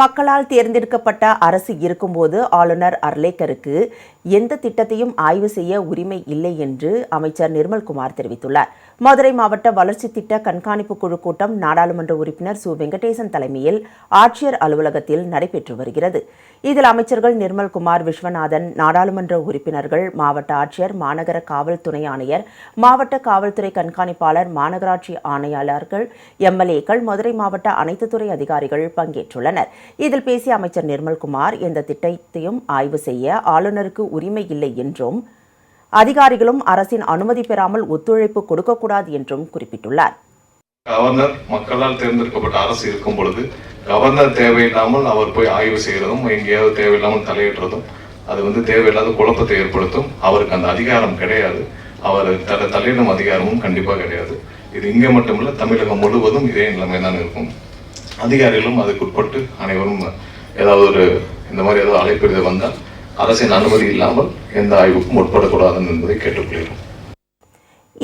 மக்களால் தேர்ந்தெடுக்கப்பட்ட அரசு இருக்கும்போது ஆளுநர் அர்லேக்கருக்கு எந்த திட்டத்தையும் ஆய்வு செய்ய உரிமை இல்லை என்று அமைச்சர் நிர்மல்குமார் தெரிவித்துள்ளார். மதுரை மாவட்ட வளர்ச்சி திட்ட கண்காணிப்பு குழு கூட்டம் நாடாளுமன்ற உறுப்பினர் சு. வெங்கடேசன் தலைமையில் ஆட்சியர் அலுவலகத்தில் நடைபெற்று வருகிறது. இதில் அமைச்சர்கள் நிர்மல்குமார், விஸ்வநாதன், நாடாளுமன்ற உறுப்பினர்கள், மாவட்ட ஆட்சியர், மாநகர காவல் துணை ஆணையர், மாவட்ட காவல்துறை கண்காணிப்பாளர், மாநகராட்சி ஆணையாளர்கள், எம்எல்ஏக்கள், மதுரை மாவட்ட அனைத்து துறை அதிகாரிகள் பங்கேற்றுள்ளனர். இதில் பேசிய அமைச்சர் நிர்மல்குமார், எந்த திட்டத்தையும் ஆய்வு செய்ய ஆளுநருக்கு உரிமை இல்லை என்றும் அதிகாரிகளும் அரசின் அனுமதி பெறாமல் ஒத்துழைப்பு கொடுக்கக்கூடாது என்றும் குறிப்பிட்டுள்ளார். கவர்னர் மக்களால் தேர்ந்தெடுக்கப்பட்ட அரசு இருக்கும் பொழுது கவர்னர் தேவையில்லாமல் அவர் போய் ஆய்வு செய்யறதும், எங்கேயாவது தேவையில்லாமல் தலையிடுறதும் அது தேவையில்லாத குழப்பத்தை ஏற்படுத்தும். அவருக்கு அந்த அதிகாரம் கிடையாது. அவர் தலையிடும் அதிகாரமும் கண்டிப்பாக கிடையாது. இது இங்கே மட்டுமல்ல, தமிழகம் முழுவதும் இதே நிலைமை தான் இருக்கும். அதிகாரிகளும் அதுக்கு உட்பட்டு அனைவரும் ஏதாவது இந்த மாதிரி ஏதாவது அழைப்பு வந்தால் அரசின் அனுமதி இல்லாமல் எந்த ஆய்வுக்கும் உட்படக்கூடாது என்பதை கேட்டுக்கொள்கிறோம்.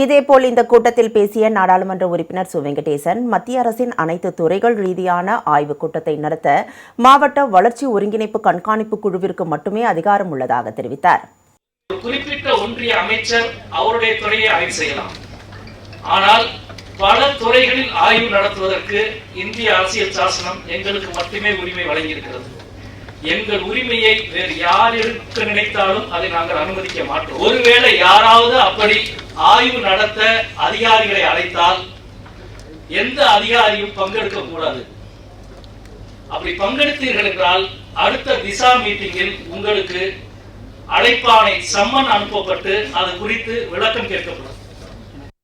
இதேபோல் இந்த கூட்டத்தில் பேசிய நாடாளுமன்ற உறுப்பினர் சு. வெங்கடேசன், மத்திய அரசின் அனைத்து துறைகள் ரீதியான ஆய்வுக் கூட்டத்தை நடத்த மாவட்ட வளர்ச்சி ஒருங்கிணைப்பு கண்காணிப்பு குழுவிற்கு மட்டுமே அதிகாரம் உள்ளதாக தெரிவித்தார். குறிப்பிட்ட ஒன்றிய அமைச்சர் அவருடைய துறையை ஆய்வு செய்யலாம். ஆனால் பல துறைகளில் ஆய்வு நடத்துவதற்கு இந்திய அரசியல் சாசனம் எங்களுக்கு மட்டுமே உரிமை வழங்கியிருக்கிறது. எங்கள் உரிமையை வேறு யார் இருக்க நினைத்தாலும் அதை நாங்கள் அனுமதிக்க மாட்டோம். ஒருவேளை யாராவது அப்படி ஆய்வு நடத்த அதிகாரிகளை அழைத்தால் எந்த அதிகாரியும் பங்கெடுக்க கூடாது. அப்படி பங்கெடுத்தீர்கள் என்றால் அடுத்த திசா மீட்டிங்கில் உங்களுக்கு அழைப்பாணை சம்மன் அனுப்பப்பட்டு அது குறித்து விளக்கம் கேட்கப்படும்.